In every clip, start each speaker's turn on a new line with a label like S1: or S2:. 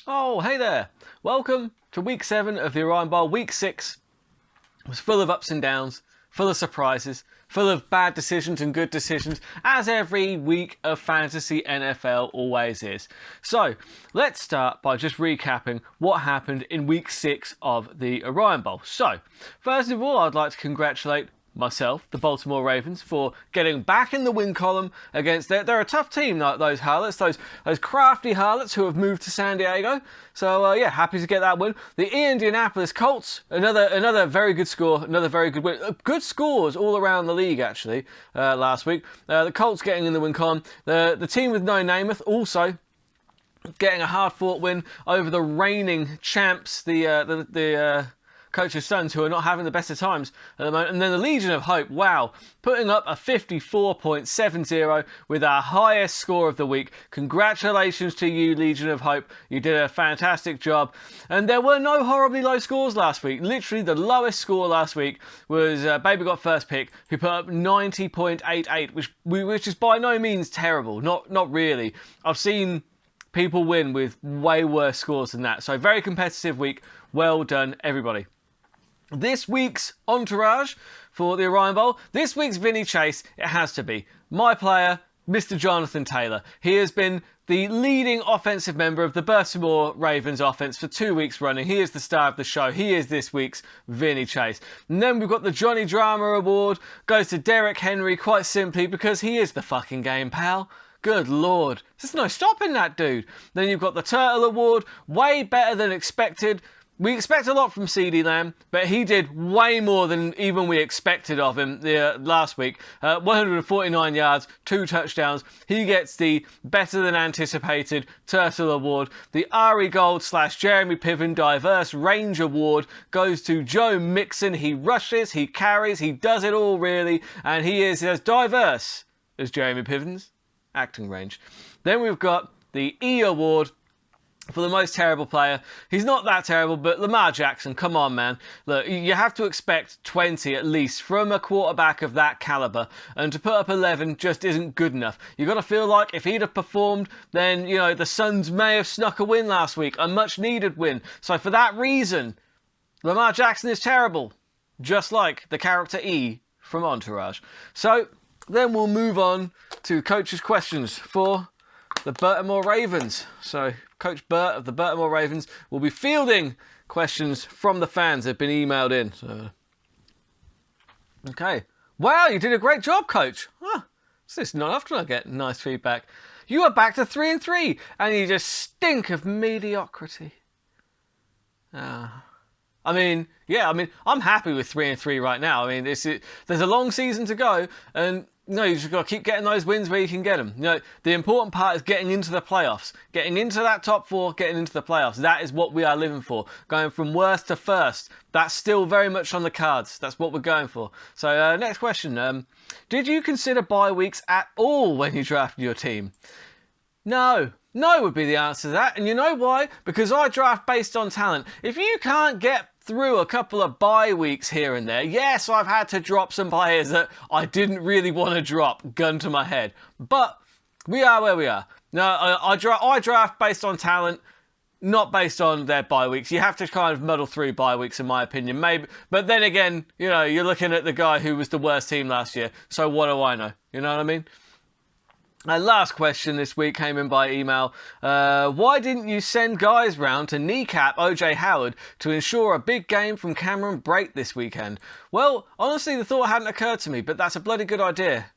S1: Oh, hey there. Welcome to week 7 of the Orion Bowl. Week 6 was full of ups and downs, full of surprises, full of bad decisions and good decisions, as every week of fantasy NFL always is. So, let's start by just recapping what happened in week 6 of the Orion Bowl. So, first of all, I'd like to congratulate myself, the Baltimore Ravens, for getting back in the win column against they're a tough team, those harlots, those crafty harlots who have moved to San Diego. So yeah, happy to get that win. The Indianapolis Colts, another very good score, another very good win. Good scores all around the league actually last week. The Colts getting in the win column. The team with no Namath also getting a hard-fought win over the reigning champs, the Coach's Sons, who are not having the best of times at the moment. And then the Legion of Hope, wow, putting up a 54.70 with our highest score of the week. Congratulations to you, Legion of Hope. You did a fantastic job. And there were no horribly low scores last week. Literally the lowest score last week was Baby Got First Pick, who put up 90.88, which is by no means terrible. Not really. I've seen people win with way worse scores than that. So very competitive week. Well done, everybody. This week's entourage for the Orion Bowl, this week's Vinny Chase, it has to be my player, Mr. Jonathan Taylor. He has been the leading offensive member of the Baltimore Ravens offense for 2 weeks running. He is the star of the show. He is this week's Vinny Chase. And then we've got the Johnny Drama Award, goes to Derek Henry, quite simply because he is the fucking game, pal. Good lord. There's no stopping that dude. Then you've got the Turtle Award, way better than expected. We expect a lot from CeeDee Lamb, but he did way more than even we expected of him last week. 149 yards, 2 touchdowns. He gets the better than anticipated Turtle Award. The Ari Gold / Jeremy Piven Diverse Range Award goes to Joe Mixon. He rushes, he carries, he does it all really, and he is as diverse as Jeremy Piven's acting range. Then we've got the E Award for the most terrible player. He's not that terrible, but Lamar Jackson, come on, man. Look, you have to expect 20 at least from a quarterback of that caliber, and to put up 11 just isn't good enough. You've got to feel like if he'd have performed, then, you know, the Suns may have snuck a win last week, a much-needed win. So for that reason, Lamar Jackson is terrible, just like the character E from Entourage. So then we'll move on to coach's questions for the Baltimore Ravens. So Coach Burt of the Baltimore Ravens will be fielding questions from the fans that have been emailed in. So, okay. Wow, you did a great job, Coach. This is not often I get nice feedback. You are back to 3-3, and you just stink of mediocrity. I'm happy with 3-3 right now. I mean, there's a long season to go, and you just got to keep getting those wins where you can get them. The important part is getting into the playoffs, getting into that top 4, getting into the playoffs. That is what we are living for. Going from worst to first, that's still very much on the cards. That's what we're going for. So next question. Did you consider bye weeks at all when you drafted your team? No would be the answer to that. And you know why? Because I draft based on talent. If you can't get through a couple of bye weeks here and there, yes, I've had to drop some players that I didn't really want to drop, gun to my head. But we are where we are. No, I draft based on talent, not based on their bye weeks. You have to kind of muddle through bye weeks, in my opinion. Maybe, but then again, you're looking at the guy who was the worst team last year. So what do I know? You know what I mean? And last question this week came in by email. Why didn't you send guys round to kneecap OJ Howard to ensure a big game from Cameron Brate this weekend? Well, honestly, the thought hadn't occurred to me, but that's a bloody good idea.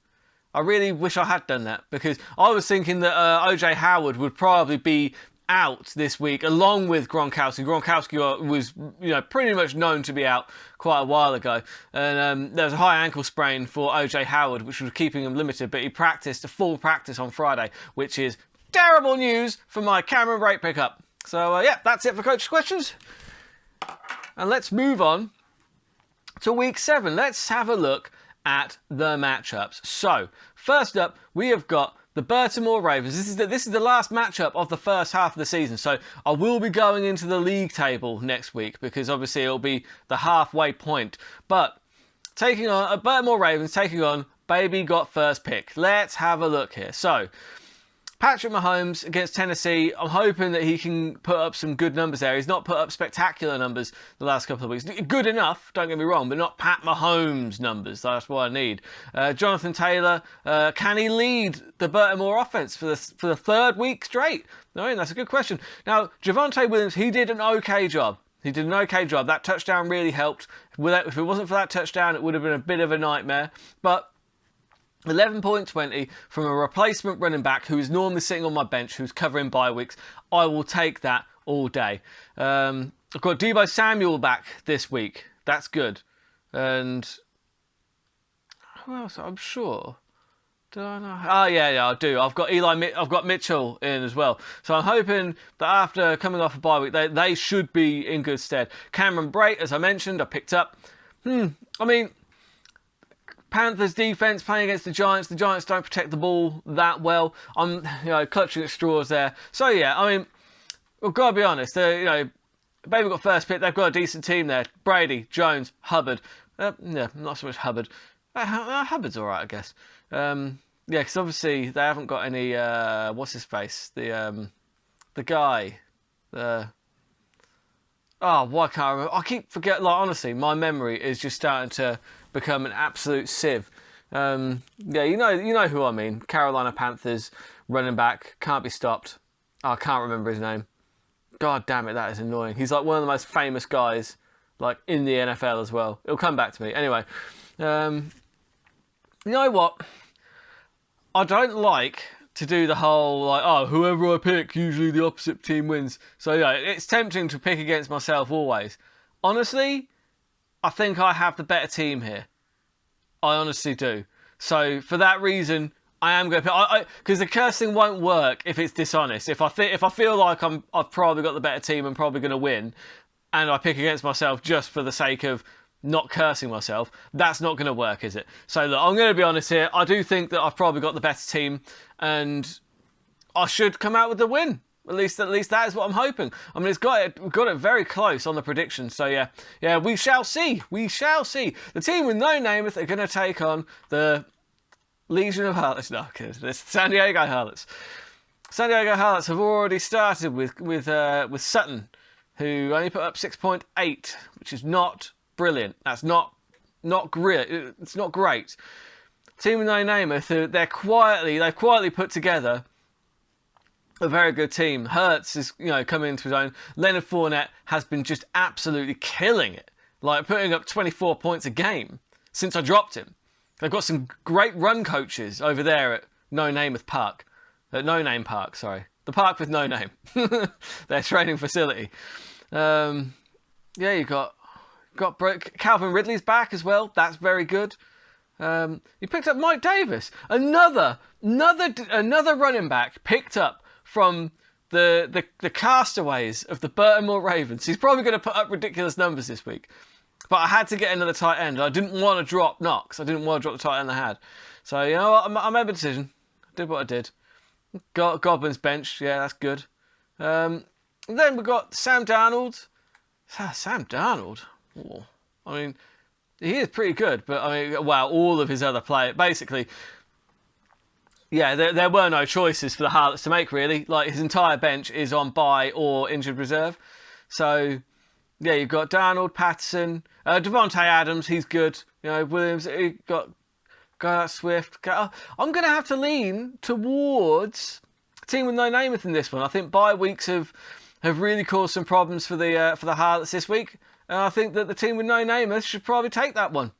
S1: I really wish I had done that, because I was thinking that OJ Howard would probably be out this week along with Gronkowski. Gronkowski was pretty much known to be out quite a while ago, and there was a high ankle sprain for OJ Howard, which was keeping him limited, but he practiced a full practice on Friday, which is terrible news for my Cameron Brate pickup. So yeah, that's it for coach's questions, and let's move on to week 7. Let's have a look at the matchups. So first up, we have got the Baltimore Ravens. This is the last matchup of the first half of the season. So I will be going into the league table next week, because obviously it'll be the halfway point. But taking on Baltimore Ravens, taking on Baby Got First Pick. Let's have a look here. So Patrick Mahomes against Tennessee, I'm hoping that he can put up some good numbers there. He's not put up spectacular numbers the last couple of weeks. Good enough, don't get me wrong, but not Pat Mahomes numbers. That's what I need. Jonathan Taylor, can he lead the Baltimore offense for the third week straight? I mean, that's a good question. Now, Javonte Williams, he did an okay job. That touchdown really helped. If it wasn't for that touchdown, it would have been a bit of a nightmare. But 11.20 from a replacement running back who is normally sitting on my bench, who's covering bye weeks. I will take that all day. I've got Deebo Samuel back this week. That's good. And who else? I'm sure. Do I know? Oh yeah, I do. I've got Mitchell in as well. So I'm hoping that after coming off a bye week, they should be in good stead. Cameron Brate, as I mentioned, I picked up. I mean, Panthers defense playing against the Giants. The Giants don't protect the ball that well. I'm clutching at straws there. So yeah, I mean, we've got to be honest. Baby got first pick. They've got a decent team there. Brady, Jones, Hubbard. Yeah, not so much Hubbard. Hubbard's all right, I guess. Yeah, because obviously they haven't got any. What's his face? The guy. Why can't I remember? I keep forgetting. Like, honestly, my memory is just starting to become an absolute sieve. Yeah, you know who I mean. Carolina Panthers running back, can't be stopped. I can't remember his name. God damn it, that is annoying. He's like one of the most famous guys, like in the NFL as well. It'll come back to me anyway. You know what? I don't like to do the whole whoever I pick, usually the opposite team wins. So yeah, it's tempting to pick against myself always. Honestly, I think I have the better team here. I honestly do. So for that reason, I am going to pick, because the cursing won't work if it's dishonest. If I feel like I've probably got the better team and probably going to win, and I pick against myself just for the sake of not cursing myself, that's not going to work, is it? So look, I'm going to be honest here. I do think that I've probably got the better team, and I should come out with the win. At least that is what I'm hoping. I mean, it's got it very close on the predictions. So yeah, we shall see. We shall see. The team with no Namath are going to take on the Legion of Harlots. No, it's San Diego Harlots. San Diego Harlots have already started with Sutton, who only put up 6.8, which is not brilliant. That's not great. It's not great. Team with no Namath, they've quietly put together a very good team. Hurts is coming into his own. Leonard Fournette has been just absolutely killing it, like putting up 24 points a game since I dropped him. They've got some great run coaches over there at No Name Park, sorry, the park with no name. Their training facility. Yeah, you got Calvin Ridley's back as well. That's very good. You picked up Mike Davis, another running back picked up from the castaways of the Baltimore Ravens. He's probably going to put up ridiculous numbers this week. But I had to get another tight end. I didn't want to drop Knox. I didn't want to drop the tight end I had. So, you know what? I made a decision. I did what I did. Got Goblin's bench. Yeah, that's good. Then we've got Sam Darnold. Sam Darnold? Oh, I mean, he is pretty good. But, I mean, wow, all of his other players. Basically, yeah, there were no choices for the Harlots to make, really. Like, his entire bench is on bye or injured reserve. So, yeah, you've got Darnold, Patterson, Devontae Adams, he's good. Williams, you got Swift. I'm going to have to lean towards a team with no Namath in this one. I think bye weeks have really caused some problems for the Harlots this week. And I think that the team with no Namath should probably take that one.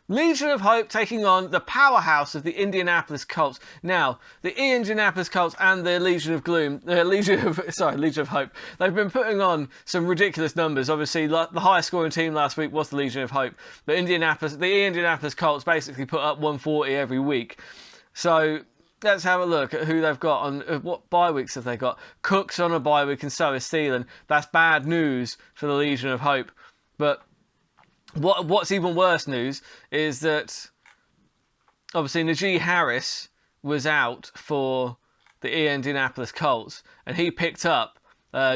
S1: Legion of Hope taking on the powerhouse of the Indianapolis Colts. Now, the Indianapolis Colts and the Legion of Hope, they've been putting on some ridiculous numbers. Obviously, the highest scoring team last week was the Legion of Hope. But the Indianapolis Colts basically put up 140 every week. So let's have a look at who they've got on what bye weeks have they got. Cook's on a bye week and so is Thielen. That's bad news for the Legion of Hope. But what's even worse news is that obviously Najee Harris was out for the Indianapolis Colts and he picked up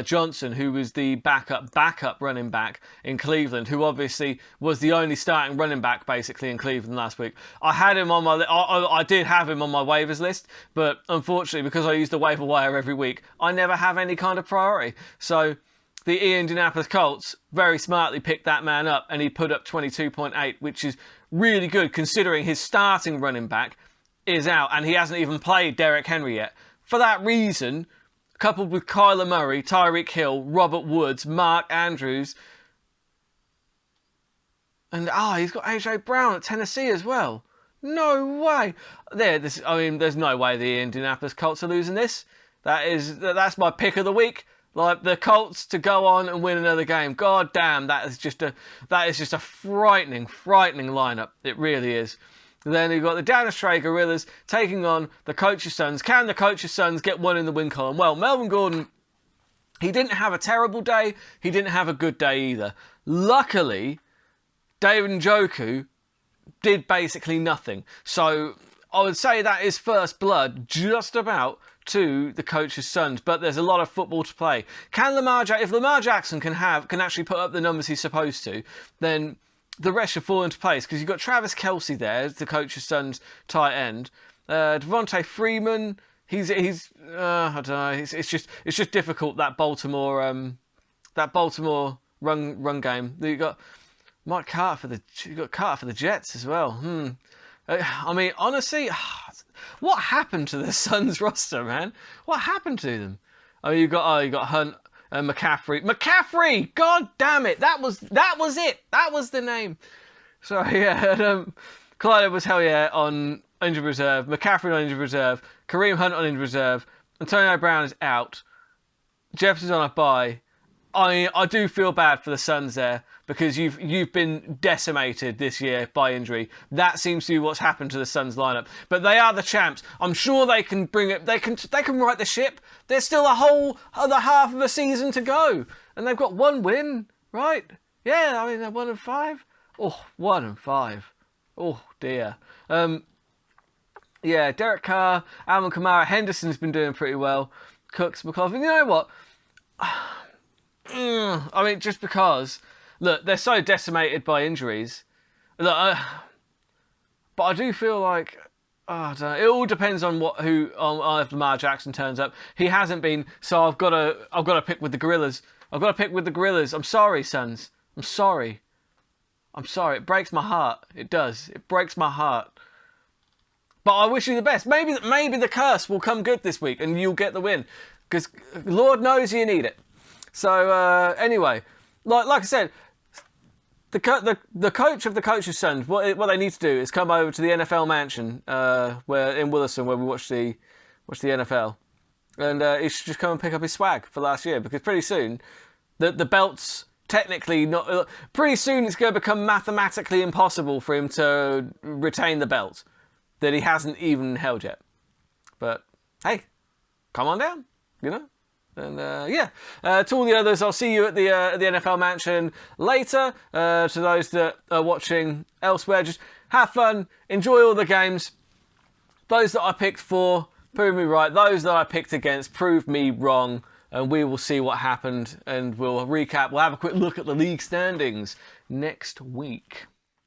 S1: Johnson, who was the backup running back in Cleveland, who obviously was the only starting running back basically in Cleveland last week. I had him on my, I did have him on my waivers list, but unfortunately because I use the waiver wire every week, I never have any kind of priority. So the Indianapolis Colts very smartly picked that man up, and he put up 22.8, which is really good considering his starting running back is out and he hasn't even played Derrick Henry yet. For that reason, coupled with Kyler Murray, Tyreek Hill, Robert Woods, Mark Andrews, and he's got AJ Brown at Tennessee as well. No way. There's no way the Indianapolis Colts are losing this. That's my pick of the week. Like, the Colts to go on and win another game. God damn, that is just a frightening lineup. It really is. Then you've got the Dallas Stray Gorillas taking on the Coach's Sons. Can the Coach's Sons get one in the win column? Well, Melvin Gordon, he didn't have a terrible day. He didn't have a good day either. Luckily, David Njoku did basically nothing. So I would say that is first blood just about to the Coach's Sons, but there's a lot of football to play. If Lamar Jackson can actually put up the numbers he's supposed to, then the rest should fall into place, because you've got Travis Kelce there, the Coach's Sons tight end. Devontae Freeman, he's I don't know. It's just difficult, that Baltimore run game. You got Mike Carter for the Jets as well. I mean, honestly, what happened to the Suns roster, man? What happened to them? Oh, you got Hunt and McCaffrey. McCaffrey! God damn it! That was it. That was the name. So yeah, Clyde Edwards, hell yeah, on injured reserve. McCaffrey on injured reserve. Kareem Hunt on injured reserve. Antonio Brown is out. Jefferson's on a bye. I do feel bad for the Suns there, because you've been decimated this year by injury. That seems to be what's happened to the Suns lineup. But they are the champs. I'm sure they can bring it. They can right the ship. There's still a whole other half of a season to go, and they've got one win, right? Yeah, I mean they're 1-5. Oh, 1-5. Oh dear. Yeah, Derek Carr, Alvin Kamara, Henderson's been doing pretty well. Cooks, McLaughlin. You know what? I mean, just because, look, they're so decimated by injuries. Look, but I do feel like, I don't know, it all depends on if Lamar Jackson turns up. He hasn't been, so I've got to pick with the Gorillas. I'm sorry, Suns. I'm sorry. It breaks my heart. It does. It breaks my heart. But I wish you the best. Maybe the curse will come good this week and you'll get the win, because Lord knows you need it. So anyway, like I said, the coach of the Coach's Sons, what they need to do is come over to the NFL mansion where in Williston, where we watch the NFL, and he should just come and pick up his swag for last year, because pretty soon the belt's technically not. Pretty soon it's going to become mathematically impossible for him to retain the belt that he hasn't even held yet. But hey, come on down, you know. And to all the others, I'll see you at the NFL mansion later. To those that are watching elsewhere, just have fun, enjoy all the games. Those that I picked for, prove me right. Those that I picked against, prove me wrong. And we will see what happened, and we'll recap. We'll have a quick look at the league standings next week.